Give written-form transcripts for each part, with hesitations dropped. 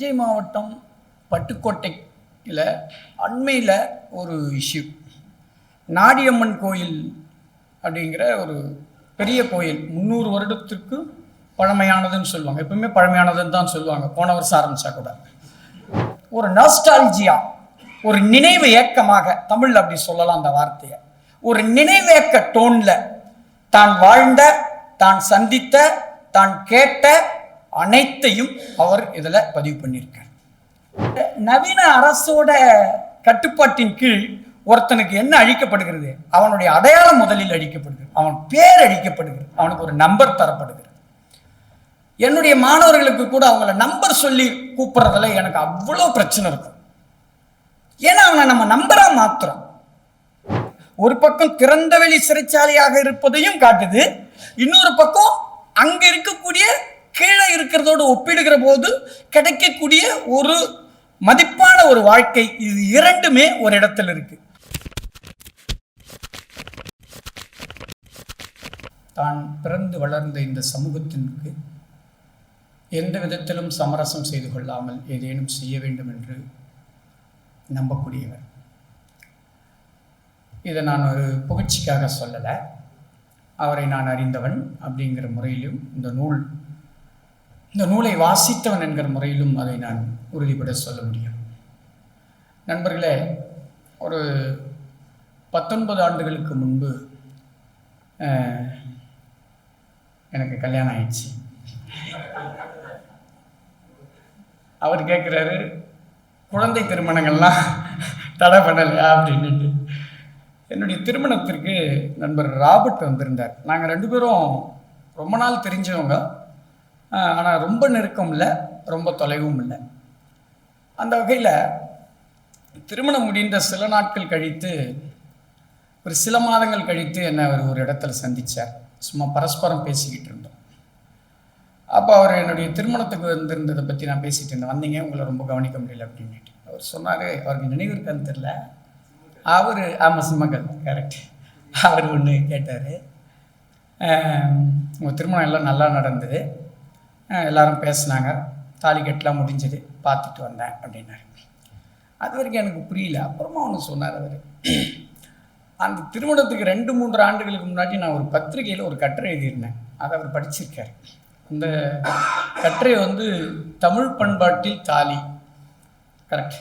தஞ்சை மாவட்டம் பட்டுக்கோட்டையில் அண்மையில் ஒரு இஷ்யூ, நாடியம்மன் கோயில் அப்படிங்கிற ஒரு பெரிய கோயில் 300 வருடத்திற்கு பழமையானதுன்னு சொல்லுவாங்க. எப்பவுமே பழமையானதுன்னு தான் சொல்லுவாங்க, போன வருஷம் ஆரம்பித்தா கூட. ஒரு நாஸ்டால்ஜியா, ஒரு நினைவு ஏக்கமாக, தமிழ் அப்படி சொல்லலாம் அந்த வார்த்தையை, ஒரு நினைவேக்க டோனில் தான் வாழ்ந்த, தான் சந்தித்த, தான் கேட்ட அனைத்தையும் அவர் இதில் பதிவு பண்ணியிருக்கார். நவீன அரசோட கட்டுப்பாட்டின் கீழ் ஒருத்தனுக்கு என்ன அழிக்கப்படுகிறது? அவனுடைய அடையாளம் முதலில் அழிக்கப்படுகிறது, அவன் பேர் அழிக்கப்படுகிறது, அவனுக்கு ஒரு நம்பர் தரப்படுகிறது. என்னுடைய மாணவர்களுக்கு கூட அவங்கள நம்பர் சொல்லி கூப்பிடுறதுல எனக்கு அவ்வளோ பிரச்சனை இருக்கும். ஏன்னா அவனை நம்ம நம்பரா மாத்துறோம். ஒரு பக்கம் திறந்தவெளி சிறைச்சாலையாக இருப்பதையும் காட்டுது, இன்னொரு பக்கம் அங்க இருக்கக்கூடிய கீழே இருக்கிறதோடு ஒப்பிடுகிற போது கிடைக்கக்கூடிய ஒரு மதிப்பான ஒரு வாழ்க்கை, இது இரண்டுமே ஒரு இடத்துல இருக்கு. தான் பிறந்து வளர்ந்த இந்த சமூகத்திற்கு எந்த விதத்திலும் சமரசம் செய்து கொள்ளாமல் ஏதேனும் செய்ய வேண்டும் என்று நம்பக்கூடியவர். இதை நான் ஒரு புகழ்ச்சிக்காக சொல்லலை, அவரை நான் அறிந்தவன் அப்படிங்கிற முறையிலும், இந்த நூலை வாசித்தவன் என்கிற முறையிலும் அதை நான் உறுதிபட சொல்ல முடியும். நண்பர்களே, ஒரு 19 ஆண்டுகளுக்கு முன்பு எனக்கு கல்யாணம் ஆயிடுச்சு. அவர் கேட்குறாரு, குழந்தை திருமணங்கள்லாம் தடை பண்ணலையா அப்படின்ட்டு. என்னுடைய திருமணத்திற்கு நண்பர் ராபர்ட் வந்திருந்தார். நாங்கள் 2 பேரும் ரொம்ப நாள் தெரிஞ்சவங்க, ஆனால் ரொம்ப நெருக்கம் இல்லை, ரொம்ப தொலைவும் இல்லை. அந்த வகையில் திருமணம் முடிந்த சில நாட்கள் கழித்து, ஒரு சில மாதங்கள் கழித்து என்னை அவர் ஒரு இடத்துல சந்தித்தார். சும்மா பரஸ்பரம் பேசிக்கிட்டு இருந்தோம். அப்போ அவர் என்னுடைய திருமணத்துக்கு வந்திருந்ததை பற்றி நான் பேசிகிட்டு இருந்தேன். வந்தீங்க, உங்களை ரொம்ப கவனிக்க முடியல அப்படின்ட்டு. அவர் சொன்னார், அவருக்கு நினைவு இருக்கான்னு தெரில, அவர் ஆமாம் சிம்மக்கல் கரெக்ட், அவர் ஒன்று கேட்டார், உங்கள் திருமணம் எல்லாம் நல்லா நடந்தது, எல்லாரும் பேசினாங்க, தாலி கட்டலாம் முடிஞ்சது, பார்த்துட்டு வந்தேன் அப்படின்னாரு. அது வரைக்கும் எனக்கு புரியல. அப்புறமா ஒன்று சொன்னார் அவர், அந்த திருமணத்துக்கு 2-3 ஆண்டுகளுக்கு முன்னாடி நான் ஒரு பத்திரிகையில் ஒரு கட்டுரை எழுதியிருந்தேன், அதை அவர் படிச்சிருக்கார். அந்த கட்டுரை தமிழ் பண்பாட்டில் தாலி, கரெக்ட்.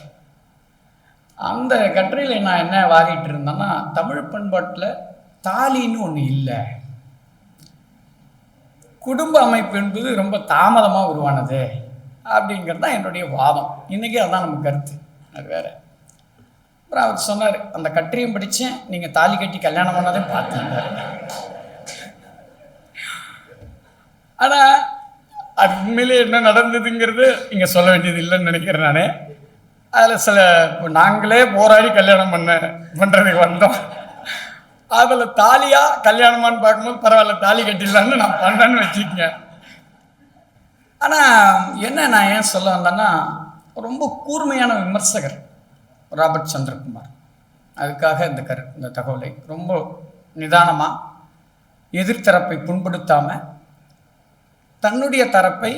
அந்த கட்டுரையில் நான் என்ன வாதிட்டு இருந்தேன்னா, தமிழ் பண்பாட்டில் தாலின்னு ஒன்று இல்லை, குடும்ப அமைப்பு என்பது ரொம்ப தாமதமாக உருவானது அப்படிங்கிறது தான் என்னுடைய வாதம். இன்றைக்கி அதுதான் நம்ம கருத்து, அது வேறு. அப்புறம் அவர் சொன்னார், அந்த கட்டுரையும் படித்தேன், நீங்கள் தாலி கட்டி கல்யாணம் பண்ணாதே பார்த்தீங்க. ஆனால் அது உண்மையிலே என்ன நடந்ததுங்கிறது இங்கே சொல்ல வேண்டியது இல்லைன்னு நினைக்கிறேன் நான். அதில் சில நாங்களே போராடி கல்யாணம் பண்ணுறதுக்கு வந்தோம். அதில் தாலியா கல்யாணமானு பார்க்கும்போது பரவாயில்ல, தாலி கட்டிடலான்னு நான் பண்ணேன்னு வச்சுக்கங்க. ஆனால் என்ன நான் ஏன் சொல்ல வந்தேன்னா, ரொம்ப கூர்மையான விமர்சகர் ராபர்ட் சந்திரகுமார். அதுக்காக இந்த தகவலை ரொம்ப நிதானமாக, எதிர்த்தரப்பை புண்படுத்தாமல் தன்னுடைய தரப்பை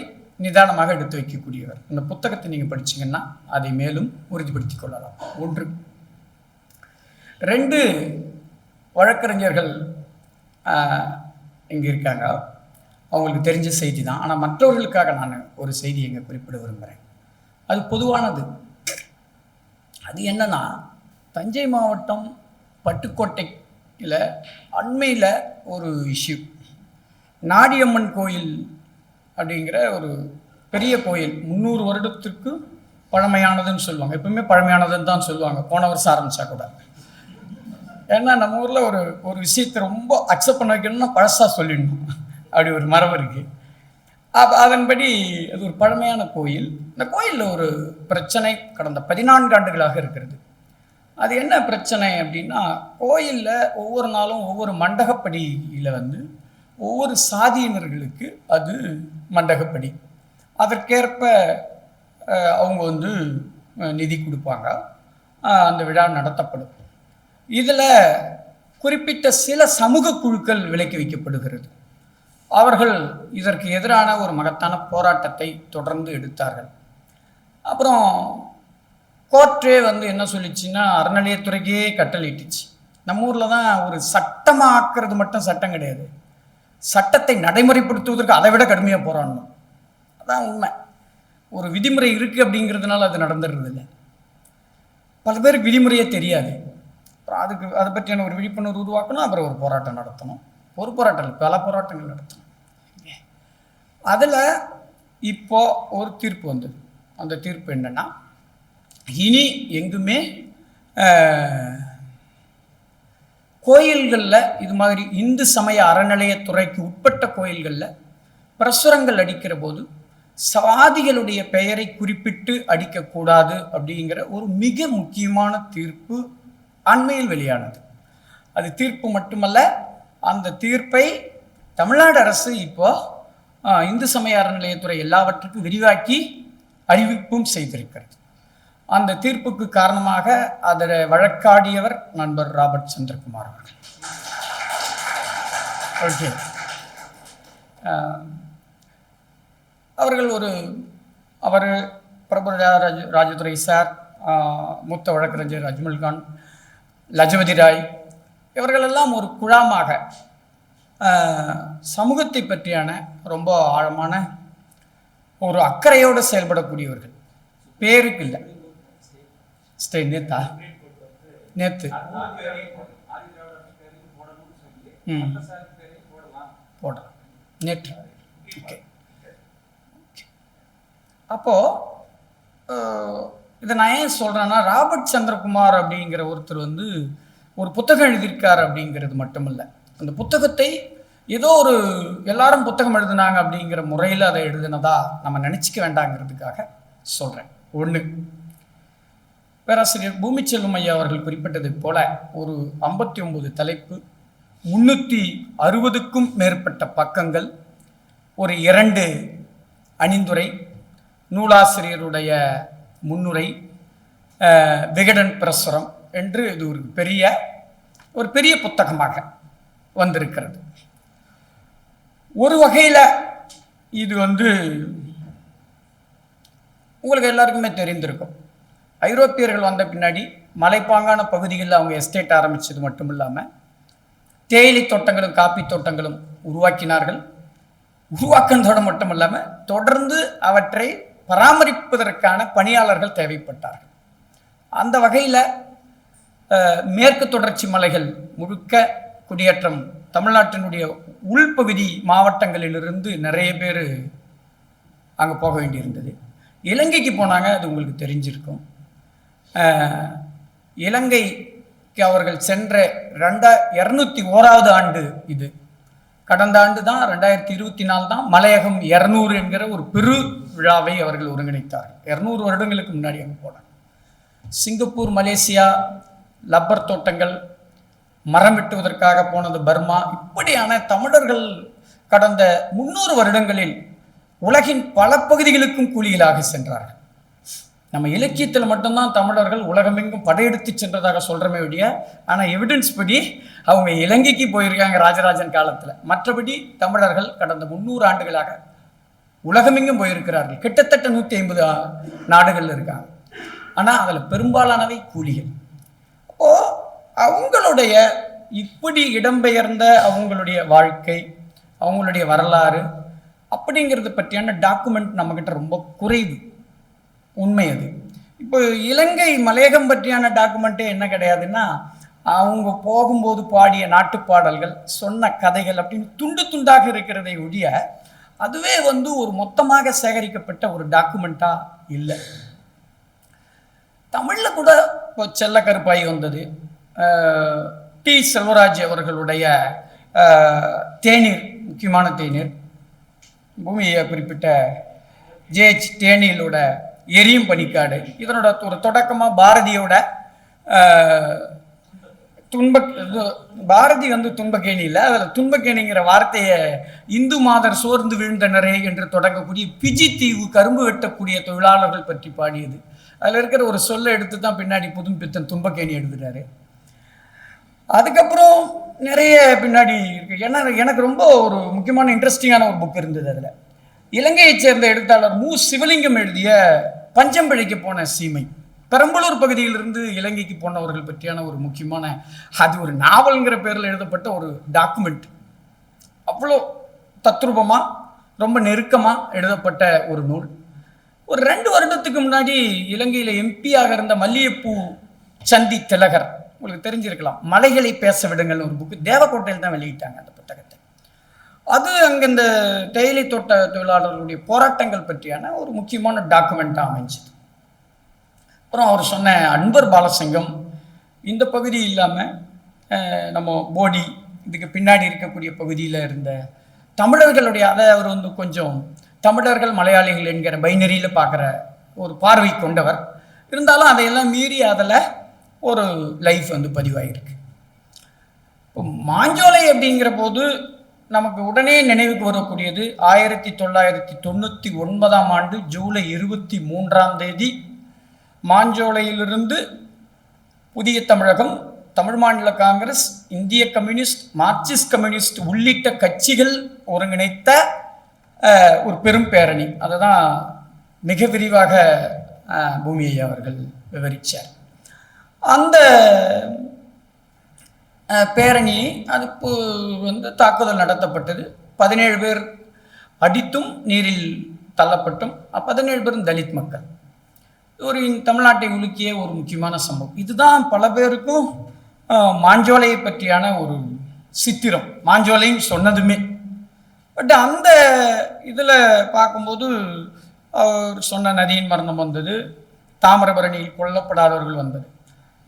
நிதானமாக எடுத்து வைக்கக்கூடியவர். இந்த புத்தகத்தை நீங்கள் படிச்சிங்கன்னா அதை மேலும் உறுதிப்படுத்தி கொள்ளலாம். 1. 2 வழக்கறிஞர்கள் இங்கே இருக்காங்க, அவங்களுக்கு தெரிஞ்ச செய்தி தான். ஆனால் மற்றவர்களுக்காக நான் ஒரு செய்தி இங்கே குறிப்பிட விரும்புகிறேன். அது பொதுவானது. அது என்னன்னா, தஞ்சை மாவட்டம் பட்டுக்கோட்டையில் அண்மையில் ஒரு இஷ்யூ, நாடியம்மன் கோயில் அப்படிங்கிற ஒரு பெரிய கோயில் 300 வருடத்திற்கு பழமையானதுன்னு சொல்லுவாங்க. எப்பவுமே பழமையானதுன்னு தான் சொல்லுவாங்க, போன வருஷம் ஆரம்பித்தா கூட. ஏன்னா நம்ம ஊரில் ஒரு விஷயத்தை ரொம்ப அக்செப்ட் பண்ண வைக்கணும்னா பழசாக சொல்லிடணும், அப்படி ஒரு மரபு இருக்குது. அதன்படி அது ஒரு பழமையான கோயில். இந்த கோயிலில் ஒரு பிரச்சனை கடந்த 14 ஆண்டுகளாக இருக்கிறது. அது என்ன பிரச்சனை அப்படின்னா, கோயிலில் ஒவ்வொரு நாளும் ஒவ்வொரு மண்டகப்படியில் ஒவ்வொரு சாதியினர்களுக்கு அது மண்டகப்படி, அதற்கேற்ப அவங்க நிதி கொடுப்பாங்க, அந்த விழா நடத்தப்படும். இதில் குறிப்பிட்ட சில சமூக குழுக்கள் விலக்கி வைக்கப்படுகிறது. அவர்கள் இதற்கு எதிரான ஒரு மகத்தான போராட்டத்தை தொடர்ந்து எடுத்தார்கள். அப்புறம் கோர்ட்டே என்ன சொல்லிச்சுன்னா அறநிலையத்துறைக்கே கட்டளையிட்டுச்சு. நம்ம ஊரில் தான் ஒரு சட்டமாக ஆக்குறது மட்டும் சட்டம் கிடையாது, சட்டத்தை நடைமுறைப்படுத்துவதற்கு அதை விட கடுமையாக போராடணும். அதான் உண்மை. ஒரு விதிமுறை இருக்குது அப்படிங்கிறதுனால அது நடந்துடுறது இல்லை. பல பேருக்கு விதிமுறையே தெரியாது. அப்புறம் அதை பற்றியான ஒரு விழிப்புணர்வு உருவாக்கணும். அப்புறம் ஒரு போராட்டம் நடத்தணும். ஒரு போராட்டம் இல்லை, பல போராட்டங்கள் நடத்தணும். அதில் இப்போ ஒரு தீர்ப்பு வந்தது. அந்த தீர்ப்பு என்னன்னா, இனி எங்குமே கோயில்களில் இது மாதிரி இந்து சமய அறநிலையத்துறைக்கு உட்பட்ட கோயில்களில் பிரசுரங்கள் அடிக்கிற போது சாதிகளுடைய பெயரை குறிப்பிட்டு அடிக்கக்கூடாது அப்படிங்கிற ஒரு மிக முக்கியமான தீர்ப்பு அண்மையில் வெளியானது. அது தீர்ப்பு மட்டுமல்ல, அந்த தீர்ப்பை தமிழ்நாடு அரசு இப்போ இந்து சமய அறநிலையத்துறை எல்லாவற்றுக்கும் விரிவாக்கி அறிவிப்பும் செய்திருக்கிறது. அந்த தீர்ப்புக்கு காரணமாக அதில் வழக்காடியவர் நண்பர் ராபர்ட் சந்திரகுமார் அவர்கள். ஓகே, அவர் பிரபு ராஜதுரை சார், மூத்த வழக்கறிஞர் அஜ்மல்கான், லஜபதி ராய், இவர்களெல்லாம் ஒரு குழாமாக சமூகத்தை பற்றியான ரொம்ப ஆழமான ஒரு அக்கறையோடு செயல்படக்கூடியவர்கள். பேருக்கு இல்லை, நேத்து போடலாம் நேற்று. ஓகே, அப்போது இதை நான் ஏன் சொல்கிறேன்னா, ராபர்ட் சந்திரகுமார் அப்படிங்கிற ஒருத்தர் ஒரு புத்தகம் எழுதியிருக்கார் அப்படிங்கிறது மட்டுமல்ல, அந்த புத்தகத்தை ஏதோ ஒரு எல்லாரும் புத்தகம் எழுதினாங்க அப்படிங்கிற முறையில் அதை எழுதினதா நம்ம நினச்சிக்க வேண்டாங்கிறதுக்காக சொல்கிறேன். ஒன்று, பேராசிரியர் பூமிச்செல்வம் ஐயா அவர்கள் குறிப்பிட்டது போல ஒரு 59 தலைப்பு, 360க்கும் மேற்பட்ட பக்கங்கள், ஒரு 2 அணிந்துரை, நூலாசிரியருடைய முன்னுரை, விகடன் பிரசுரம் என்று இது ஒரு பெரிய புத்தகமாக வந்திருக்கிறது. ஒரு வகையில் இது உங்களுக்கு எல்லாருக்குமே தெரிந்திருக்கும். ஐரோப்பியர்கள் வந்த பின்னாடி மலைப்பாங்கான பகுதிகளில் அவங்க எஸ்டேட் ஆரம்பித்தது மட்டும் இல்லாமல் தேயிலை தோட்டங்களும் காப்பி தோட்டங்களும் உருவாக்கினார்கள். உருவாக்கினதோடு மட்டும் இல்லாமல் தொடர்ந்து அவற்றை பராமரிப்பதற்கான பணியாளர்கள் தேவைப்பட்டார்கள். அந்த வகையில் மேற்கு தொடர்ச்சி மலைகள் முழுக்க குடியேற்றம், தமிழ்நாட்டினுடைய உள்பகுதி மாவட்டங்களிலிருந்து நிறைய பேர் அங்கே போக வேண்டியிருந்தது. இலங்கைக்கு போனாங்க, அது உங்களுக்கு தெரிஞ்சிருக்கும். இலங்கைக்கு அவர்கள் சென்ற 201வது ஆண்டு இது. கடந்த ஆண்டு தான் 2024 தான் மலையகம் 200 என்கிற ஒரு பெரு விழாவை அவர்கள் ஒருங்கிணைத்தார்கள். 200 வருடங்களுக்கு முன்னாடி அங்கே போனாங்க. சிங்கப்பூர், மலேசியா, லப்பர் தோட்டங்கள், மரம் வெட்டுவதற்காக போனது பர்மா, இப்படியான தமிழர்கள் கடந்த 300 வருடங்களில் உலகின் பல பகுதிகளுக்கும் கூலிகளாக சென்றார்கள். நம்ம இலக்கியத்தில் மட்டும்தான் தமிழர்கள் உலகமெங்கும் படையெடுத்து சென்றதாக சொல்கிறமே ஒழிய, ஆனால் எவிடன்ஸ் படி அவங்க இலங்கைக்கு போயிருக்காங்க ராஜராஜன் காலத்தில். மற்றபடி தமிழர்கள் கடந்த 300 ஆண்டுகளாக உலகமெங்கும் போயிருக்கிறார்கள். கிட்டத்தட்ட 150 நாடுகளில் இருக்காங்க. ஆனால் அதில் பெரும்பாலானவை கூலிகள். அப்போது அவங்களுடைய இப்படி இடம்பெயர்ந்த அவங்களுடைய வாழ்க்கை, அவங்களுடைய வரலாறு அப்படிங்கிறத பற்றியான டாக்குமெண்ட் நம்மக்கிட்ட ரொம்ப குறைவு. உண்மை அது. இப்போ இலங்கை மலையகம் பற்றியான டாக்குமெண்ட்டே என்ன கிடையாதுன்னா, அவங்க போகும்போது பாடிய நாட்டுப்பாடல்கள், சொன்ன கதைகள் அப்படின்னு துண்டு துண்டாக இருக்கிறதை ஒழிய அதுவே ஒரு மொத்தமாக சேகரிக்கப்பட்ட ஒரு டாக்குமெண்ட்டாக இல்லை. தமிழில் கூட இப்போ செல்ல கருப்பாய் வந்தது. டி செல்வராஜ் அவர்களுடைய தேநீர், முக்கியமான தேநீர், பூமியை குறிப்பிட்ட ஜேஹெச் தேநீரோட எரியும் பனிக்காடு, இதனோட ஒரு தொடக்கமாக பாரதியோட பாரதி துன்பக்கேணியில் அதில் துன்பக்கேணிங்கிற வார்த்தையை இந்து மாதர் சோர்ந்து வீழ்ந்தனரே என்று தொடங்கக்கூடிய பிஜி தீவு கரும்பு வெட்டக்கூடிய தொழிலாளர்கள் பற்றி பாடியது. அதில் இருக்கிற ஒரு சொல்லை எடுத்து தான் பின்னாடி புதும்பித்தன் துன்பக்கேணி எழுதுகிறாரு. அதுக்கப்புறம் நிறைய பின்னாடி இருக்குது. ஏன்னா எனக்கு ரொம்ப ஒரு முக்கியமான இன்ட்ரெஸ்டிங்கான ஒரு புக் இருந்தது. அதில் இலங்கையை சேர்ந்த எழுத்தாளர் மு. சிவலிங்கம் எழுதிய பஞ்சம் பிழைக்க போன சீமை, பெரம்பலூர் பகுதியிலிருந்து இலங்கைக்கு போனவர்கள் பற்றியான ஒரு முக்கியமான, அது ஒரு நாவல்ங்கிற பேரில் எழுதப்பட்ட ஒரு டாக்குமெண்ட். அவ்வளோ தத்ரூபமாக ரொம்ப நெருக்கமாக எழுதப்பட்ட ஒரு நூல். ஒரு 2 வருடத்துக்கு முன்னாடி இலங்கையில் எம்பியாக இருந்த மல்லிகைப்பூ சந்தி திலகர், உங்களுக்கு தெரிஞ்சிருக்கலாம், மலைகளை பேச விடுங்கள்னு ஒரு புக்கு தேவக்கோட்டையில் தான் வெளியிட்டாங்க அந்த புத்தகத்தை. அது அங்கே இந்த தேயிலை தோட்ட தொழிலாளர்களுடைய போராட்டங்கள் பற்றியான ஒரு முக்கியமான டாக்குமெண்ட்டாக அமைஞ்சது. அப்புறம் அவர் சொன்ன அன்பர் பாலசிங்கம் இந்த பகுதி இல்லாமல் நம்ம போடி இதுக்கு பின்னாடி இருக்கக்கூடிய பகுதியில் இருந்த தமிழர்களுடைய, அதை அவர் வந்து கொஞ்சம் தமிழர்கள் மலையாளிகள் என்கிற பைனரியில் பார்க்குற ஒரு பார்வை கொண்டவர். இருந்தாலும் அதையெல்லாம் மீறி அதில் ஒரு லைஃப் வந்து பதிவாயிருக்கு. இப்போ மாஞ்சோலை அப்படிங்கிற போது நமக்கு உடனே நினைவுக்கு வரக்கூடியது 1999ஆம் ஆண்டு ஜூலை 23ஆம் தேதி மாஞ்சோலையிலிருந்து புதிய தமிழகம், தமிழ் மாநில காங்கிரஸ், இந்திய கம்யூனிஸ்ட், மார்க்சிஸ்ட் கம்யூனிஸ்ட் உள்ளிட்ட கட்சிகள் ஒருங்கிணைத்த ஒரு பெரும் பேரணி. அதை தான் மிக விரிவாக பூமி ஐயா அவர்கள் விவரித்தார். அந்த பேரணி அதுக்கு வந்து தாக்குதல் நடத்தப்பட்டது. 17 பேர் அடித்தும் நீரில் தள்ளப்பட்டும், 17 பேரும் தலித் மக்கள். ஒரு தமிழ்நாட்டை உலுக்கிய ஒரு முக்கியமான சம்பவம். இதுதான் பல பேருக்கும் மாஞ்சோலையை பற்றியான ஒரு சித்திரம், மாஞ்சோலைன்னு சொன்னதுமே. பட் அந்த இதில் பார்க்கும்போது அவர் சொன்ன நதியின் மரணம் வந்தது, தாமிரபரணியில் கொல்லப்படாதவர்கள் வந்தது.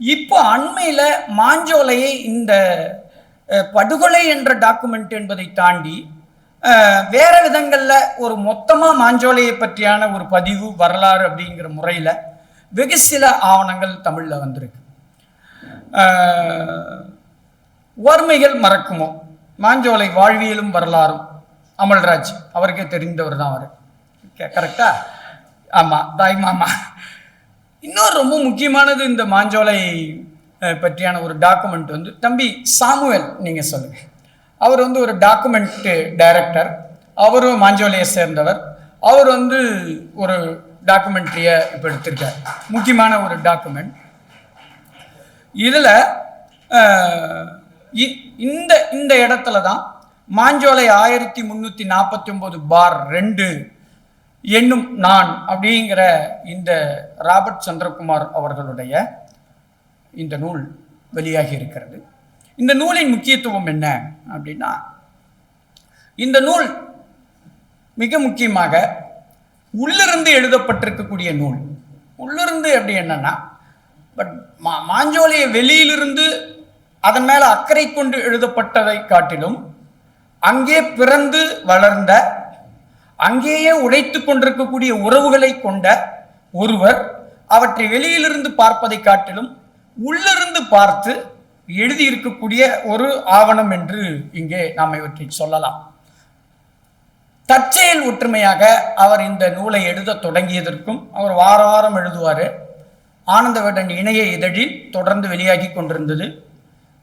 இப்போ அண்மையில் மாஞ்சோலையை இந்த படுகொலை என்ற டாக்குமெண்ட் என்பதை தாண்டி வேறு விதங்களில் ஒரு மொத்தமாக மாஞ்சோலையை பற்றியான ஒரு பதிவு வரலாறு அப்படிங்கிற முறையில் வெகு சில ஆவணங்கள் தமிழில் வந்திருக்கு. வறுமைகள் மறக்குமோ, மாஞ்சோலை வாழ்வியலும் வரலாறும், அமல்ராஜ் அவருக்கே தெரிந்தவர் தான் அவர், கரெக்டா? ஆமாம், தாய் மாமா. இன்னொரு ரொம்ப முக்கியமானது இந்த மாஞ்சோலை பற்றியான ஒரு டாக்குமெண்ட் வந்து தம்பி சாமுவேல், நீங்கள் சொல்லுங்கள். அவர் வந்து ஒரு டாக்குமெண்ட் டைரக்டர், அவரும் மாஞ்சோலையை சேர்ந்தவர். அவர் வந்து ஒரு டாக்குமெண்ட்ரியை இப்போ எடுத்திருக்கார், முக்கியமான ஒரு டாக்குமெண்ட். இதில் இந்த இந்த இடத்துல தான் மாஞ்சோலை 1349/2 என்னும் நான் அப்படிங்கிற இந்த ராபர்ட் சந்திரகுமார் அவர்களுடைய இந்த நூல் வெளியாகி இருக்கிறது. இந்த நூலின் முக்கியத்துவம் என்ன அப்படின்னா, இந்த நூல் மிக முக்கியமாக உள்ளிருந்து எழுதப்பட்டிருக்கக்கூடிய நூல். உள்ளிருந்து அப்படி என்னன்னா, பட் மாஞ்சோலையை வெளியிலிருந்து அதன் மேலே அக்கறை கொண்டு எழுதப்பட்டதை காட்டிலும் அங்கே பிறந்து வளர்ந்த, அங்கேயே உடைத்து கொண்டிருக்கக்கூடிய உறவுகளை கொண்ட ஒருவர் அவற்றை வெளியிலிருந்து பார்ப்பதை காட்டிலும் உள்ளிருந்து பார்த்து எழுதியிருக்கக்கூடிய ஒரு ஆவணம் என்று இங்கே நாம் இவற்றை சொல்லலாம். தற்செயல் ஒற்றுமையாக அவர் இந்த நூலை எழுத தொடங்கியதற்கும், அவர் வார வாரம் எழுதுவார், ஆனந்தவிடன் இணைய இதழில் தொடர்ந்து வெளியாகி கொண்டிருந்தது.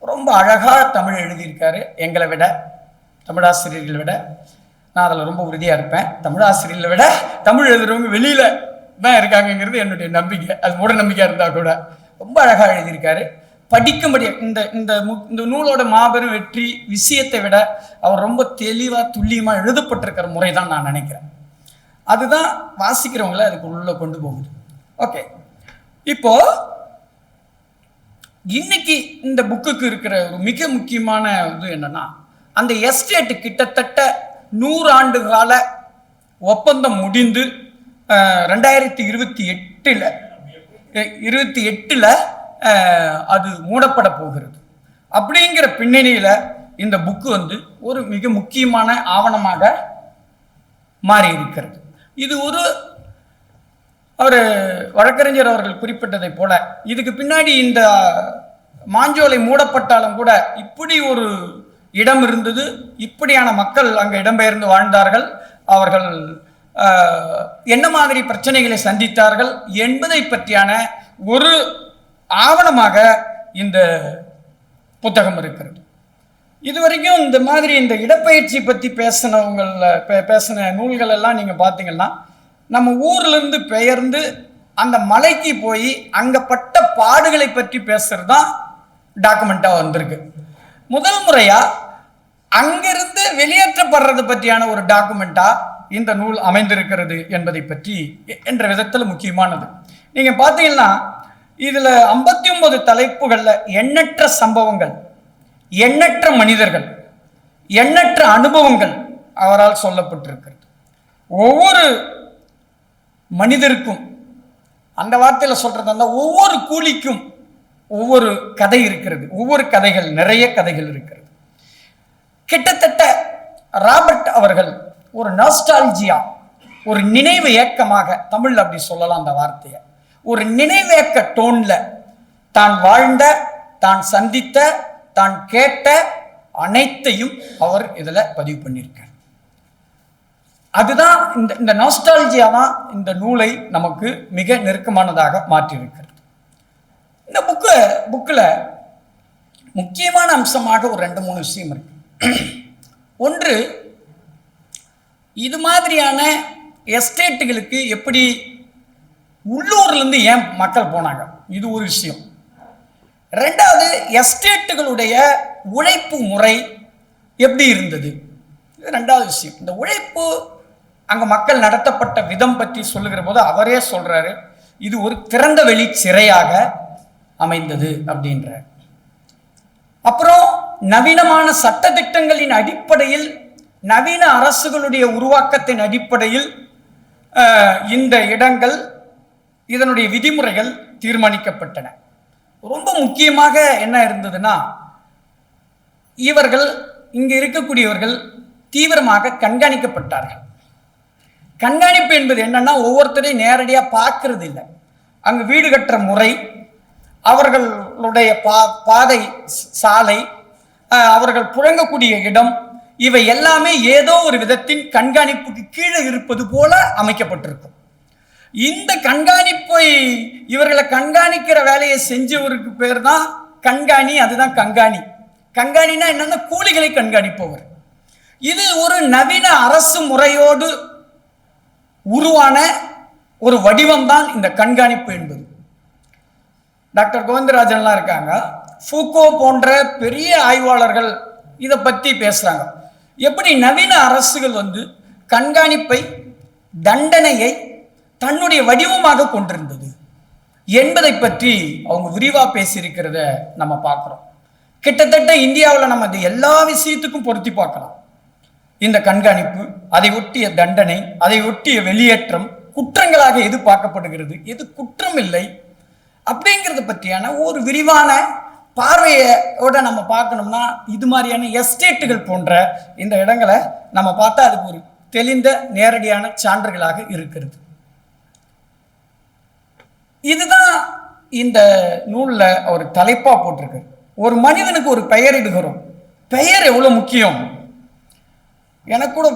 ரொம்ப அழகாக தமிழ் எழுதியிருக்காரு. எங்களை விட, தமிழாசிரியர்களை விட, நான் அதில் ரொம்ப உறுதியாக இருப்பேன், தமிழாசிரியர்களை விட தமிழ் எழுதுறவங்க வெளியில் தான் இருக்காங்கங்கிறது என்னுடைய நம்பிக்கை. அது மூட நம்பிக்கையாக இருந்தால் கூட ரொம்ப அழகாக எழுதியிருக்காரு. படிக்கும்படி இந்த நூலோட மாபெரும் வெற்றி விஷயத்தை விட அவர் ரொம்ப தெளிவாக துல்லியமாக எழுதப்பட்டிருக்கிற முறை தான் நான் நினைக்கிறேன். அதுதான் வாசிக்கிறவங்கள அதுக்கு உள்ள கொண்டு போகுது. ஓகே, இப்போ இன்னைக்கு இந்த புக்குக்கு இருக்கிற ஒரு மிக முக்கியமான இது என்னன்னா, அந்த எஸ்டேட் கிட்டத்தட்ட 100 ஆண்டு கால ஒப்பந்தம் முடிந்து 2028 அது மூடப்பட போகிறது. அப்படிங்கிற பின்னணியில் இந்த புக்கு வந்து ஒரு மிக முக்கியமான ஆவணமாக மாறி இருக்கிறது. இது ஒரு வழக்கறிஞர் அவர்கள் குறிப்பிட்டதை போல, இதுக்கு பின்னாடி இந்த மாஞ்சோலை மூடப்பட்டாலும் கூட இப்படி ஒரு இடம் இருந்தது, இப்படியான மக்கள் அங்கே இடம்பெயர்ந்து வாழ்ந்தார்கள், அவர்கள் என்ன மாதிரி பிரச்சனைகளை சந்தித்தார்கள் என்பதை பற்றியான ஒரு ஆவணமாக இந்த புத்தகம் இருக்கிறது. இதுவரைக்கும் இந்த மாதிரி இந்த இடப்பெயர்ச்சி பற்றி பேசின நூல்கள் எல்லாம் நீங்கள் பார்த்தீங்கன்னா, நம்ம ஊர்லேருந்து பெயர்ந்து அந்த மலைக்கு போய் அங்க பட்ட பாடுகளை பற்றி பேசுறது தான் டாக்குமெண்டா வந்திருக்கு. முதல் முறையா அங்கிருந்து வெளியேற்றப்படுறது பற்றியான ஒரு டாக்குமெண்டா இந்த நூல் அமைந்திருக்கிறது என்பதை பற்றி என்ற விதத்தில் முக்கியமானது. நீங்க பார்த்தீங்கன்னா இதுல 59 தலைப்புகள்ல எண்ணற்ற சம்பவங்கள், எண்ணற்ற மனிதர்கள், எண்ணற்ற அனுபவங்கள் அவரால் சொல்லப்பட்டிருக்கிறது. ஒவ்வொரு மனிதருக்கும், அந்த வார்த்தையில சொல்றது அந்த ஒவ்வொரு கூலிக்கும் ஒவ்வொரு கதை இருக்கிறது. ஒவ்வொரு கதைகள், நிறைய கதைகள் இருக்கிறது. கிட்டத்தட்ட ராபர்ட் அவர்கள் ஒரு நாஸ்டால்ஜியா, ஒரு நினைவு ஏக்கமாக, தமிழ்ல அப்படி சொல்லலாம் அந்த வார்த்தையை, ஒரு நினைவேக்க டோன்ல தான் வாழ்ந்த, தான் சந்தித்த, தான் கேட்ட அனைத்தையும் அவர் இதுல பதிவு பண்ணியிருக்கார். அதுதான் இந்த நாஸ்டால்ஜியா தான் இந்த நூலை நமக்கு மிக நெருக்கமானதாக மாற்றியிருக்கிறது. இந்த புக்கில் முக்கியமான அம்சமாக ஒரு 2-3 விஷயம் இருக்கு. ஒன்று, இது மாதிரியான எஸ்டேட்டுகளுக்கு எப்படி உள்ளூர்லேருந்து ஏன் மக்கள் போனாங்க, இது ஒரு விஷயம். ரெண்டாவது, எஸ்டேட்டுகளுடைய உழைப்பு முறை எப்படி இருந்தது, இது ரெண்டாவது விஷயம். இந்த உழைப்பு அங்கே மக்கள் நடத்தப்பட்ட விதம் பற்றி சொல்லுகிற போது அவரே சொல்றாரு, இது ஒரு திறந்த வெளி சிறையாக அமைந்தது அப்படின்ற. அப்புறம் நவீனமான சட்ட திட்டங்களின் அடிப்படையில், நவீன அரசுகளுடைய உருவாக்கத்தின் அடிப்படையில் இந்த இடங்கள், இதனுடைய விதிமுறைகள் தீர்மானிக்கப்பட்டன. ரொம்ப முக்கியமாக என்ன இருந்ததுன்னா, இவர்கள் இங்கு இருக்கக்கூடியவர்கள் தீவிரமாக கண்காணிக்கப்பட்டார்கள். கண்காணிப்பு என்பது என்னன்னா, ஒவ்வொருத்தரையும் நேரடியாக பார்க்கறது இல்லை. அங்கு வீடு கட்டுற முறை, அவர்களுடைய பாதை, சாலை, அவர்கள் புழங்கக்கூடிய இடம், இவை எல்லாமே ஏதோ ஒரு விதத்தின் கண்காணிப்புக்கு கீழே இருப்பது போல அமைக்கப்பட்டிருக்கும். இந்த கண்காணிப்பை, இவர்களை கண்காணிக்கிற வேலையை செஞ்சவருக்கு பேர் தான் கண்காணி. அதுதான் கண்காணி. கண்காணினா என்னன்னா, கூலிகளை கண்காணிப்பவர். இது ஒரு நவீன அரசு முறையோடு உருவான ஒரு வடிவம் தான் இந்த கண்காணிப்பு என்பது. டாக்டர் கோவிந்தராஜன்லாம் இருக்காங்க, ஃபூகோ போன்ற பெரிய ஆய்வாளர்கள் இதை பற்றி பேசுறாங்க. எப்படி நவீன அரசுகள் கண்காணிப்பை, தண்டனையை தன்னுடைய வடிவமாக கொண்டிருந்தது என்பதை பற்றி அவங்க விரிவா பேசியிருக்கிறத நம்ம பார்க்கிறோம். கிட்டத்தட்ட இந்தியாவில் நம்ம இது எல்லா விஷயத்துக்கும் பொருத்தி பார்க்கலாம். இந்த கண்காணிப்பு, அதை ஒட்டிய தண்டனை, அதை ஒட்டிய வெளியேற்றம், குற்றங்களாக எது பார்க்கப்படுகிறது, எது குற்றம் இல்லை அப்படிங்கிறத பற்றியான ஒரு விரிவான பார்வையோட நம்ம பார்க்கணும்னா, இது மாதிரியான எஸ்டேட்டுகள் போன்ற இந்த இடங்களை நம்ம பார்த்தா அதுக்கு ஒரு தெளிந்த நேரடியான சான்றுகளாக இருக்கிறது. இதுதான் இந்த நூல்ல ஒரு தலைப்பா போட்டிருக்கு. ஒரு மனிதனுக்கு ஒரு பெயர் இடுகிறோம். பெயர் எவ்வளவு முக்கியம். எனக்கு கூட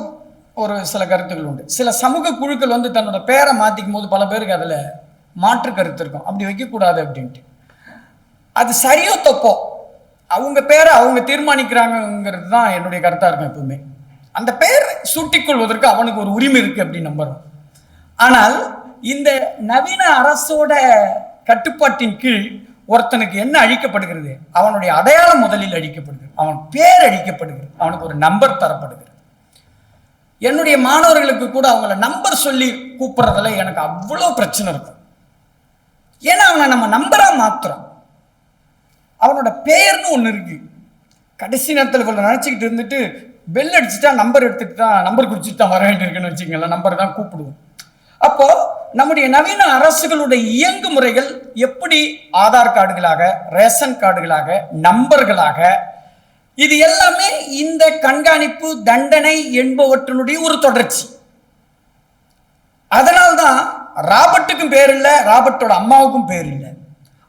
ஒரு சில கருத்துக்கள் உண்டு. சில சமூக குழுக்கள் தன்னோட பெயரை மாத்திக்கும் போது பல பேருக்கு அதுல மாற்று கருத்து இருக்கும், அப்படி வைக்கக்கூடாது அப்படின்ட்டு. அது சரியோ தப்போ, அவங்க பேரை அவங்க தீர்மானிக்கிறாங்கிறது தான் என்னுடைய கருத்தா இருக்கும். எப்பவுமே அந்த பெயர் சூட்டிக்கொள்வதற்கு அவனுக்கு ஒரு உரிமை இருக்கு அப்படின்னு நம்புறோம். ஆனால் இந்த நவீன அரசோட கட்டுப்பாட்டின் கீழ் ஒருத்தனுக்கு என்ன அழிக்கப்படுகிறது, அவனுடைய அடையாளம் முதலில் அழிக்கப்படுகிறது, அவன் பேர் அழிக்கப்படுகிறது, அவனுக்கு ஒரு நம்பர் தரப்படுகிறது. என்னுடைய மாணவர்களுக்கு கூட அவங்கள நம்பர் சொல்லி கூப்பிடுறதுல எனக்கு அவ்வளோ பிரச்சனை இருக்கும். ஏன்னா அவனை நம்ம நம்பரா மாத்துறோம். அவனோட பெயர்னு ஒன்று இருக்கு. கடைசி நேரத்தில் இவ்வளோ நினச்சிக்கிட்டு இருந்துட்டு பெல் அடிச்சுட்டா நம்பர் எடுத்துட்டு தான், நம்பர் குறிச்சிட்டு தான் வர வேண்டியிருக்குன்னு வச்சுக்கோங்களேன், நம்பர் தான் கூப்பிடுவோம். அப்போ நம்முடைய நவீன அரசுகளுடைய இயங்கு முறைகள் எப்படி ஆதார் கார்டுகளாக, ரேஷன் கார்டுகளாக, நம்பர்களாக, இது எல்லாமே இந்த கண்காணிப்பு, தண்டனை என்பவற்றினுடைய ஒரு தொடர்ச்சி. அதனால்தான் ராபர்ட்டுக்கும் பேர் இல்லை, ராபர்ட்டோட அம்மாவுக்கும் பேர் இல்லை.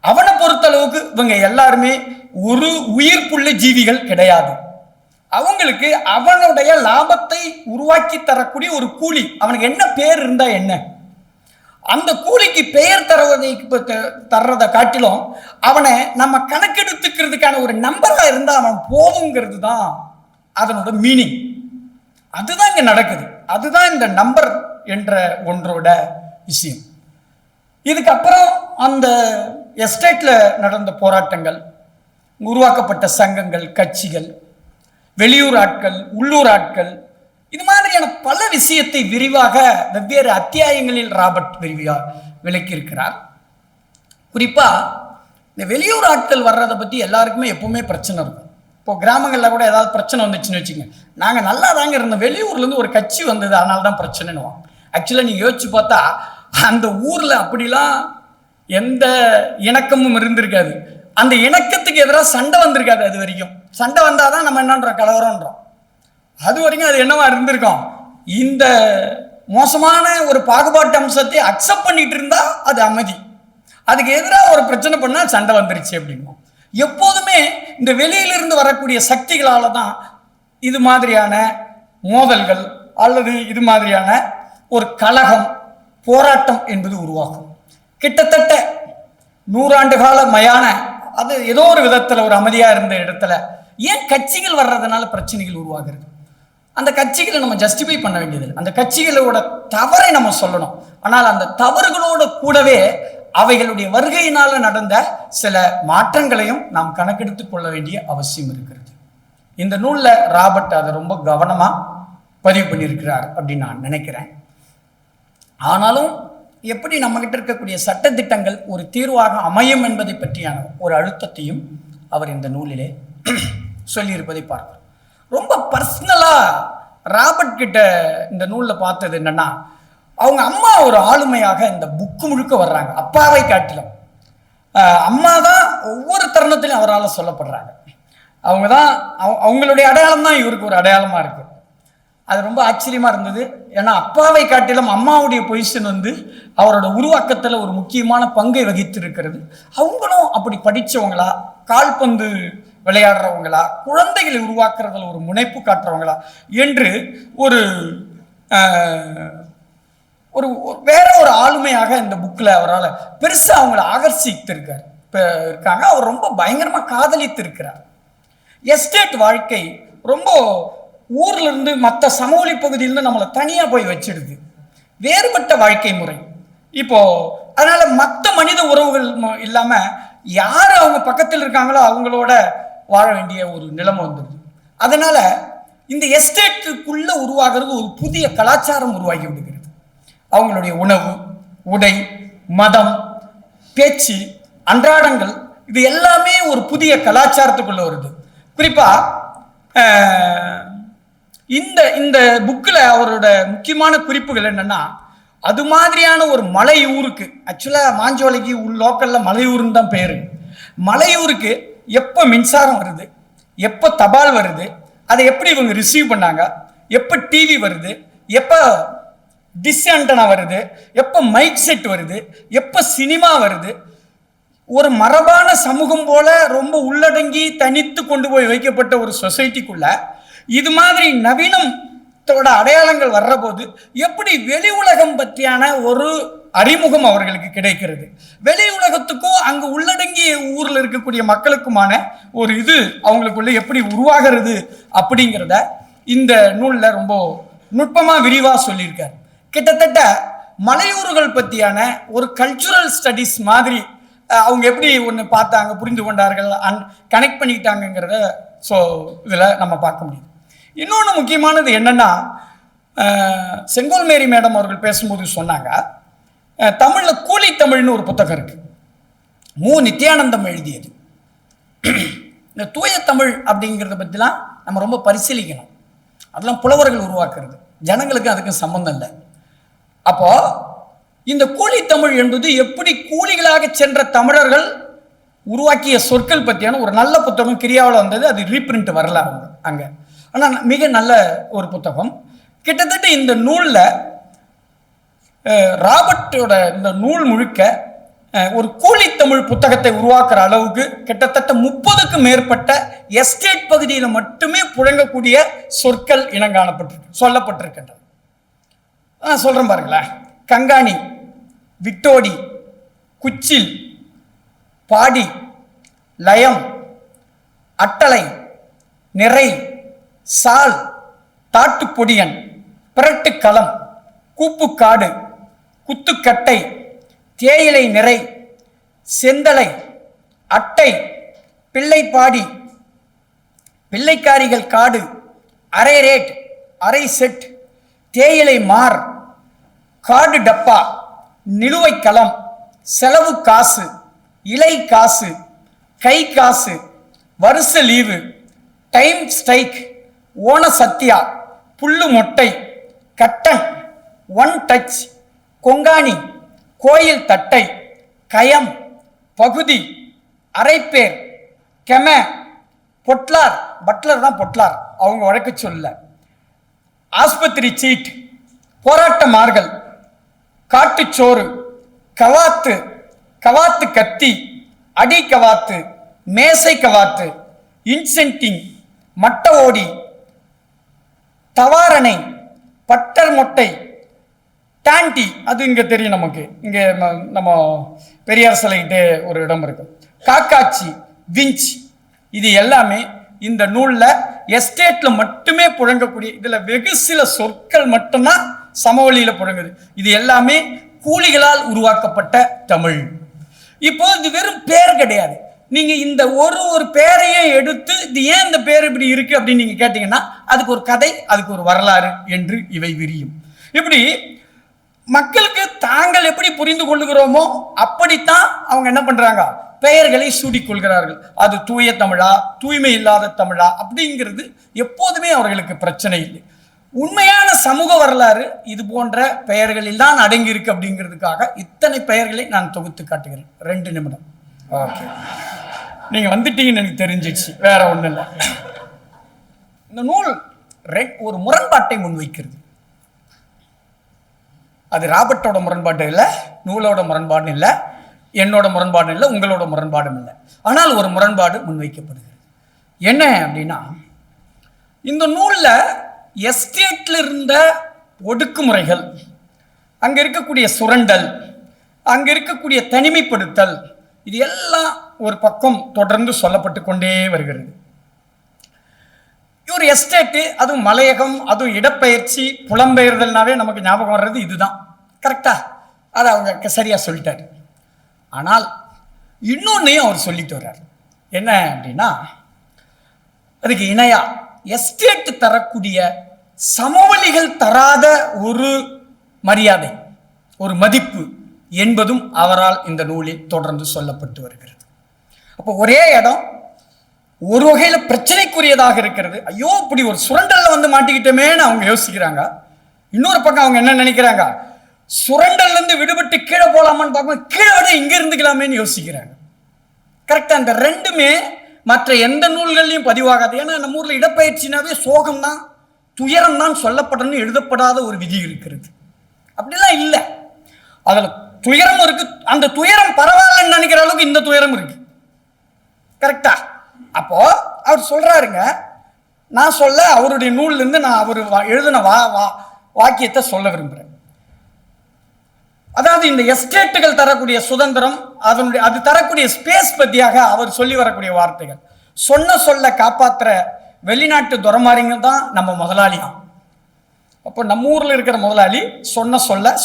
அவனை பொறுத்த அளவுக்கு இவங்க எல்லாருமே ஒரு உயிர்ப்புள்ள ஜீவிகள் கிடையாது. அவங்களுக்கு அவனுடைய லாபத்தை உருவாக்கி தரக்கூடிய ஒரு கூலி, அவனுக்கு என்ன பேர் இருந்தா என்ன, அந்த கூலிக்கு பெயர் தர்றதை காட்டிலும் அவனை நம்ம கணக்கெடுத்துக்கிறதுக்கான ஒரு நம்பரா இருந்தா அவன் போதுங்கிறது தான் அதனோட மீனிங். அதுதான் இங்க நடக்குது. அதுதான் இந்த நம்பர் என்ற ஒன்றோட விஷயம். இதுக்கப்புறம் அந்த எஸ்டேட்டில் நடந்த போராட்டங்கள், உருவாக்கப்பட்ட சங்கங்கள், கட்சிகள், வெளியூர் ஆட்கள், உள்ளூர் ஆட்கள், இது மாதிரியான பல விஷயத்தை விரிவாக வெவ்வேறு அத்தியாயங்களில் ராபர்ட் விளக்கியிருக்கிறார். குறிப்பாக இந்த வெளியூர் ஆட்கள் வர்றதை பற்றி எல்லாருக்குமே எப்பவுமே பிரச்சனை இருக்கும். இப்போ கிராமங்களில் கூட ஏதாவது பிரச்சனை வந்துச்சுன்னு வச்சுங்க, நாங்கள் நல்லா தாங்க இருந்தோம், வெளியூர்லேருந்து ஒரு கட்சி வந்தது அதனால தான் பிரச்சனைன்னுவோம். ஆக்சுவலாக நீங்கள் யோசிச்சு பார்த்தா அந்த ஊரில் அப்படிலாம் எந்த இணக்கமும் இருந்திருக்காது. அந்த இணக்கத்துக்கு எதிராக சண்டை வந்திருக்காது. அது வரைக்கும் சண்டை வந்தால் தான் நம்ம என்னன்றோம், கலவரம்ன்றோம். அது வரைக்கும் அது என்னவா இருந்திருக்கோம், இந்த மோசமான ஒரு பாகுபாட்டு அம்சத்தை அக்செப்ட் பண்ணிட்டு இருந்தா அது அமைதி, அதுக்கு எதிராக ஒரு பிரச்சனை பண்ணால் சண்டை வந்துருச்சு அப்படின்னும். எப்போதுமே இந்த வெளியிலிருந்து வரக்கூடிய சக்திகளால தான் இது மாதிரியான மோதல்கள் அல்லது இது மாதிரியான ஒரு கலகம், போராட்டம் என்பது உருவாகும். கிட்டத்தட்ட 100 ஆண்டு கால மயான அது ஏதோ ஒரு விதத்தில் ஒரு அமைதியாக இருந்த இடத்துல ஏன் கட்சிகள் வர்றதுனால பிரச்சனைகள் உருவாகிறது? அந்த கட்சிகளை நம்ம ஜஸ்டிஃபை பண்ண வேண்டியதில்லை, அந்த கட்சிகளோட தவறை நம்ம சொல்லணும். ஆனால் அந்த தவறுகளோட கூடவே அவைகளுடைய வருகையினால நடந்த சில மாற்றங்களையும் நாம் கணக்கெடுத்துக் கொள்ள வேண்டிய அவசியம் இருக்கிறது. இந்த நூலில் ராபர்ட் அதை ரொம்ப கவனமாக பதிவு பண்ணியிருக்கிறார் அப்படின்னு நான் நினைக்கிறேன். ஆனாலும் எப்படி நம்மகிட்ட இருக்கக்கூடிய சட்டத்திட்டங்கள் ஒரு தீர்வாக அமையும் என்பதை பற்றியான ஒரு அழுத்தத்தையும் அவர் இந்த நூலிலே சொல்லியிருப்பதை பார்க்கிறோம். ரொம்ப பர்சனலாக ராபர்ட் கிட்ட இந்த நூலில் பார்த்தது என்னன்னா, அவங்க அம்மா ஒரு ஆளுமையாக இந்த புக்கு முழுக்க வர்றாங்க. அப்பாவை காட்டிலும் அம்மா தான் ஒவ்வொரு தருணத்திலும் அவரால் சொல்லப்படுறாங்க. அவங்க தான் அவங்களுடைய அடையாளம் தான் இவருக்கு ஒரு அடையாளமாக இருக்கு. அது ரொம்ப ஆச்சரியமாக இருந்தது. ஏன்னா அப்பாவை காட்டிலும் அம்மாவுடைய பொசிஷன் அவரோட உருவாக்கத்தில் ஒரு முக்கியமான பங்கை வகித்து இருக்கிறது. அவங்களும் அப்படி படித்தவங்களா, கால்பந்து விளையாடுறவங்களா, குழந்தைகளை உருவாக்குறதுல ஒரு முனைப்பு காட்டுறவங்களா என்று ஒரு ஒரு வேற ஒரு ஆளுமையாக இந்த புக்கில் அவரால் பெருசாக அவங்கள இருக்காங்க. அவர் ரொம்ப பயங்கரமாக காதலித்து இருக்கிறார். எஸ்டேட் வாழ்க்கை ரொம்ப ஊர்ல இருந்து மற்ற சமூக பகுதியிலிருந்து நம்மளை தனியாக போய் வச்சிடுது. வேறுபட்ட வாழ்க்கை முறை. இப்போ அதனால மற்ற மனித உறவுகள் இல்லாம யார் அவங்க பக்கத்தில் இருக்காங்களோ அவங்களோட வாழ வேண்டிய ஒரு நிலைமை வந்துடுது. அதனால இந்த எஸ்டேட்டுக்குள்ள உருவாகிறது ஒரு புதிய கலாச்சாரம் உருவாகி விடுகிறது. அவங்களுடைய உணவு, உடை, மதம், பேச்சு, அன்றாடங்கள், இது எல்லாமே ஒரு புதிய கலாச்சாரத்துக்குள்ள வருது. குறிப்பா இந்த புக்கில் அவரோட முக்கியமான குறிப்புகள் என்னன்னா, அது மாதிரியான ஒரு மலையூருக்கு, ஆக்சுவலாக மாஞ்சோலைக்கு லோக்கலில் மலையூருன்னு தான் பேரு. மலையூருக்கு எப்போ மின்சாரம் வருது, எப்போ தபால் வருது, அதை எப்படி இவங்க ரிசீவ் பண்ணாங்க, எப்போ டிவி வருது, எப்போ டிஷ் ஆண்டனா வருது, எப்போ மைக் செட் வருது, எப்போ சினிமா வருது, ஒரு மரபான சமூகம் போல ரொம்ப உள்ளடங்கி தனித்து கொண்டு போய் வைக்கப்பட்ட ஒரு சொசைட்டிக்குள்ள இது மாதிரி நவீனத்தோட அடையாளங்கள் வர்ற போது எப்படி வெளி உலகம் பற்றியான ஒரு அறிமுகம் அவர்களுக்கு கிடைக்கிறது, வெளி உலகத்துக்கும் அங்கு உள்ளடங்கிய ஊரில் இருக்கக்கூடிய மக்களுக்குமான ஒரு இது அவங்களுக்குள்ள எப்படி உருவாகிறது அப்படிங்கிறத இந்த நூலில் ரொம்ப நுட்பமாக விரிவாக சொல்லியிருக்காரு. கிட்டத்தட்ட மலையூர்கள் பற்றியான ஒரு கல்ச்சுரல் ஸ்டடீஸ் மாதிரி அவங்க எப்படி ஒன்று பார்த்தாங்க, புரிந்து கொண்டார்கள், கனெக்ட் பண்ணிக்கிட்டாங்கிறத இதில் நம்ம பார்க்க முடியும். இன்னொன்று முக்கியமானது என்னன்னா, செங்கோல் மேரி மேடம் அவர்கள் பேசும்போது சொன்னாங்க, தமிழில் கூலி தமிழ்னு ஒரு புத்தகம் இருக்கு, நித்யானந்தம் எழுதியது. இந்த தூய தமிழ் அப்படிங்கிறத பற்றிலாம் நம்ம ரொம்ப பரிசீலிக்கணும். அதெல்லாம் புலவர்கள் உருவாக்குறது, ஜனங்களுக்கு அதுக்கு சம்பந்தம் இல்லை. அப்போ இந்த கூலி தமிழ் என்பது எப்படி கூலிகளாக சென்ற தமிழர்கள் உருவாக்கிய சொற்கள் பற்றியான ஒரு நல்ல புத்தகம் கிரியாவில் வந்தது. அது ரீபிரிண்ட் வரல அங்கே, ஆனால் மிக நல்ல ஒரு புத்தகம். கிட்டத்தட்ட இந்த நூலில் ராபர்ட்டோட இந்த நூல் முழுக்க ஒரு கூலி தமிழ் புத்தகத்தை உருவாக்குற அளவுக்கு கிட்டத்தட்ட 30க்கும் மேற்பட்ட எஸ்டேட் பகுதியில் மட்டுமே புழங்கக்கூடிய சொற்கள் இனங்காணப்பட்டிருக்கு, சொல்லப்பட்டிருக்கின்றன. சொல்றேன் பாருங்களேன். கங்காணி, விட்டோடி, குச்சில், பாடி, லயம், அட்டளை, நிறை, சால், தாட்டுப்பொடியன், பிரட்டுக்களம், கூப்புக்காடு, குத்துக்கட்டை, தேயிலை நிறை, செந்தலை, அட்டை, பிள்ளைப்பாடி, பிள்ளைக்காரிகள் காடு, அரை ரேட், அரை செட், தேயிலை மார், காடு டப்பா, நிலுவை களம், செலவு காசு, இலை காசு, கை காசு, வருஷ லீவு, டைம் ஸ்ட்ரைக், ஓன சத்தியா, புல்லு மொட்டை, கட்டன், ஒன் டச், கொங்காணி, கோயில் தட்டை, கயம், பகுதி, அரைப்பேர், கெம, பொட்லார், பட்லர் தான் பொட்லார், அவங்க வழக்கு சொல்ல, ஆஸ்பத்திரி சீட், போராட்டமார்கள், காட்டுச்சோறு, கவாத்து, கவாத்து கத்தி, அடி கவாத்து, மேசை கவாத்து, இன்சென்டிங், மட்ட ஓடி, தவாரணை, பட்டர் மொட்டை, டாண்டி, அது இங்க தெரியும் நமக்கு, இங்க நம்ம பெரியார் சிலைகிட்டே ஒரு இடம் இருக்கு, காக்காச்சி, விஞ்ச், இது எல்லாமே இந்த நூல்ல எஸ்டேட்ல மட்டுமே புழங்கக்கூடிய, இதுல வெகு சில சொற்கள் மட்டும்தான் சமவெளியில புழங்குது. இது எல்லாமே கூலிகளால் உருவாக்கப்பட்ட தமிழ். இப்போ இது வெறும் பேர் கிடையாது. நீங்க இந்த ஒரு பேரையும் எடுத்து இது ஏன் இந்த பேர் இப்படி இருக்கு அப்படின்னு நீங்க கேட்டீங்கன்னா அதுக்கு ஒரு கதை, அதுக்கு ஒரு வரலாறு என்று இவை விரியும். இப்படி மக்களுக்கு தாங்கள் எப்படி புரிந்து கொள்ளுகிறோமோ அப்படித்தான் அவங்க என்ன பண்றாங்க, பெயர்களை சூடிக்கொள்கிறார்கள். அது தூய தமிழா, தூய்மை இல்லாத தமிழா அப்படிங்கிறது எப்போதுமே அவர்களுக்கு பிரச்சனை இல்லை. உண்மையான சமூக வரலாறு இது போன்ற பெயர்களில் தான் அடங்கி இருக்கு அப்படிங்கிறதுக்காக இத்தனை பெயர்களை நான் தொகுத்து காட்டுகிறேன். 2 நிமிடம். ஓகே, நீங்க வந்துட்டீங்கன்னு எனக்கு தெரிஞ்சிச்சு, வேற ஒண்ணு இல்லை. இந்த நூல் ஒரு முரண்பாட்டை முன்வைக்கிறது. அது ராபர்ட்டோட முரண்பாடு இல்லை, நூலோட முரண்பாடு இல்லை, என்னோட முரண்பாடு இல்லை, உங்களோட முரண்பாடும் இல்லை. ஆனால் ஒரு முரண்பாடு முன்வைக்கப்படுகிறது. என்ன அப்படின்னா, இந்த நூலில் எஸ்டேட்ல இருந்த ஒடுக்குமுறைகள், அங்க இருக்கக்கூடிய சுரண்டல், அங்க இருக்கக்கூடிய தனிமைப்படுத்தல், இது எல்லாம் ஒரு பக்கம் தொடர்ந்து சொல்லப்பட்டு கொண்டே வருகிறது. ஒரு எஸ்டேட்டு, அதுவும் மலையகம், அதுவும் இடப்பெயர்ச்சி, புலம்பெயர்தல்னாவே நமக்கு ஞாபகம் வர்றது இதுதான். கரெக்டா? அதை அவங்க சரியா சொல்லிட்டாரு. ஆனால் இன்னொன்னையும் அவர் சொல்லிட்டு வர்றார். என்ன அப்படின்னா, அதுக்கு இணையா எஸ்டேட் தரக்கூடிய சமவெளிகள் தராத ஒரு மரியாதை, ஒரு மதிப்பு என்பதும் அவரால் இந்த நூலில் தொடர்ந்து சொல்லப்பட்டு வருகிறது. அப்போ ஒரே இடம் ஒரு வகையில பிரச்சனைக்குரியதாக இருக்கிறது. ஐயோ, இப்படி ஒரு சுரண்டல்ல வந்து மாட்டிக்கிட்டோமேன்னு அவங்க யோசிக்கிறாங்க. இன்னொரு பக்கம் அவங்க என்ன நினைக்கிறாங்க, சுரண்டல்ல இருந்து விடுபட்டு கீழே போலாமான்னு பார்க்கணும், கீழே விட இங்க இருந்துக்கலாமேன்னு யோசிக்கிறாங்க. கரெக்டா? அந்த ரெண்டுமே மற்ற எந்த நூல்கள்லையும் பதிவாகாது. ஏன்னா நம்ம ஊர்ல இடப்பெயர்ச்சினாவே சோகம் தான், துயரம் தான் சொல்லப்படணும், எழுதப்படாத ஒரு விதி இருக்கிறது. அப்படிலாம் இல்லை. அதுல துயரம் இருக்கு, அந்த துயரம் பரவாயில்லன்னு நினைக்கிற அளவுக்கு இந்த துயரம் இருக்கு. கரெக்டா? அப்போ அவர் சொல்றாருங்க, நான் சொல்ல அவருடைய நூல்ல இருந்து நான் அவர் எழுதின வாக்கியத்தை சொல்ல விரும்புகிறேன். அதாவது இந்த எஸ்டேட்டுகள் தரக்கூடிய சுதந்திரம், அது தரக்கூடிய ஸ்பேஸ் பத்தியாக அவர் சொல்லி வரக்கூடிய வார்த்தைகள், சொல்ல காப்பாற்றுற வெளிநாட்டு துறமாரிங்க தான் நம்ம முதலாளியாம். அப்போ நம்ம ஊர்ல இருக்கிற முதலாளி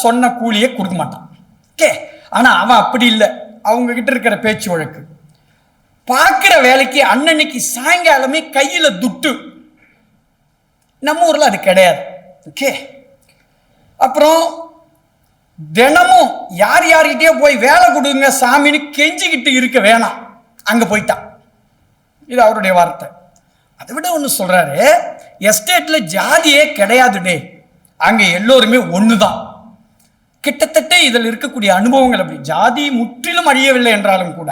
சொன்ன கூலியை கொடுக்க மாட்டான். ஓகே, ஆனா அவன் அப்படி இல்லை. அவங்க கிட்ட இருக்கிற பேச்சு வழக்கு, பார்க்கிற வேலைக்கு அன்னன்னைக்கு சாயங்காலமே கையில துட்டு. நம்ம ஊர்ல அது கிடையாது. ஓகே, அப்புறம் தினமும் யார்கிட்டயே போய் வேலை கொடுங்க சாமின்னு கெஞ்சிக்கிட்டு இருக்க வேணாம், அங்க போயிட்டான். இது அவருடைய வார்த்தை. அதை விட ஒன்று சொல்றாரு, எஸ்டேட்ல ஜாதியே கிடையாது டே, அங்க எல்லோருமே ஒண்ணுதான். கிட்டத்தட்ட இதில் இருக்கக்கூடிய அனுபவங்கள் அப்படி. ஜாதி முற்றிலும் அழியவில்லை என்றாலும் கூட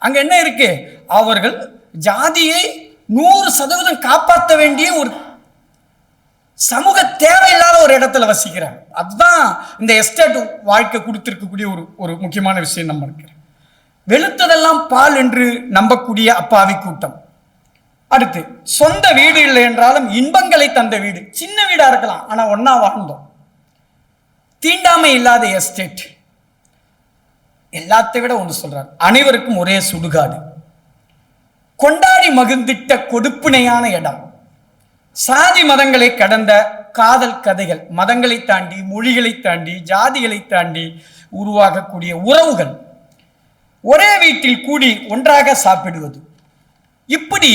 அங்க என்ன இருக்கு, அவர்கள் ஜாதியை 100% காப்பாற்ற வேண்டிய ஒரு சமூக தேவையில்லாத ஒரு இடத்துல வசிக்கிறாங்க. அதுதான் இந்த எஸ்டேட் வாழ்க்கை கொடுத்திருக்கக்கூடிய ஒரு முக்கியமான விஷயம். நம்ம இருக்கிற வெளுத்ததெல்லாம் பால் என்று நம்பக்கூடிய அப்பாவி கூட்டம். அடுத்து, சொந்த வீடு இல்லை என்றாலும் இன்பங்களை தந்த வீடு. சின்ன வீடா இருக்கலாம், ஆனா ஒன்னா வாழ்ந்தோம். தீண்டாமை இல்லாத எஸ்டேட். எல்லாத்தை விட ஒன்று சொல்றார், அனைவருக்கும் ஒரே சுடுகாடு. கொண்டாடி மகிழ்ந்திட்ட கொடுப்பினையான இடம். சாதி மதங்களை கடந்த காதல் கதைகள், மதங்களை தாண்டி, மொழிகளை தாண்டி, ஜாதிகளை தாண்டி உருவாகக்கூடிய உறவுகள், ஒரே வீட்டில் கூடி ஒன்றாக சாப்பிடுவது, இப்படி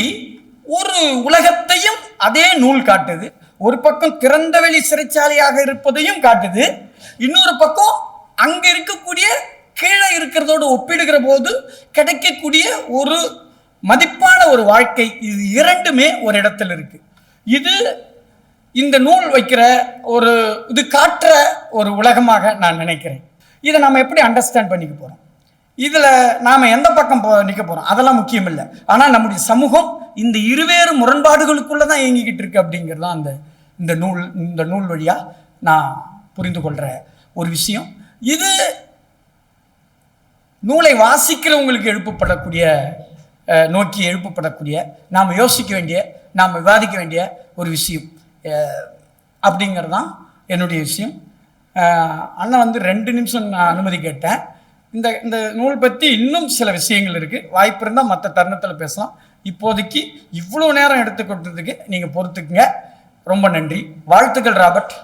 ஒரு உலகத்தையும் அதே நூல் காட்டுது. ஒரு பக்கம் திறந்தவெளி சிறைச்சாலையாக இருப்பதையும் காட்டுது, இன்னொரு பக்கம் அங்க இருக்கக்கூடிய கீழே இருக்கிறதோடு ஒப்பிடுகிற போது கிடைக்கக்கூடிய ஒரு மதிப்பான ஒரு வாழ்க்கை, இது இரண்டுமே ஒரு இடத்துல இருக்கு. இது இந்த நூல் வைக்கிற ஒரு இது காட்டுற ஒரு உலகமாக நான் நினைக்கிறேன். இதை நம்ம எப்படி அண்டர்ஸ்டாண்ட் பண்ணிக்க போறோம், இதுல நாம எந்த பக்கம் நிற்க போறோம் அதெல்லாம் முக்கியம் இல்லை. ஆனா நம்முடைய சமூகம் இந்த இருவேறு முரண்பாடுகளுக்குள்ளதான் இயங்கிக்கிட்டு இருக்கு அப்படிங்கிறது தான் இந்த நூல் வழியா நான் புரிந்து கொள்ற ஒரு விஷயம். இது நூலை வாசிக்கிறவங்களுக்கு எழுப்பப்படக்கூடிய நோக்கி எழுப்பப்படக்கூடிய, நாம் யோசிக்க வேண்டிய, நாம் விவாதிக்க வேண்டிய ஒரு விஷயம் அப்படிங்கிறது தான் என்னுடைய விஷயம். அண்ணன் 2 நிமிஷம் நான் அனுமதி கேட்டேன். இந்த நூல் பற்றி இன்னும் சில விஷயங்கள் இருக்குது, வாய்ப்பு இருந்தால் மற்ற தருணத்தில் பேசலாம். இப்போதைக்கு இவ்வளோ நேரம் எடுத்துக்கொண்டதுக்கு நீங்கள் பொறுத்துக்குங்க. ரொம்ப நன்றி. வாழ்த்துக்கள் ராபர்ட்.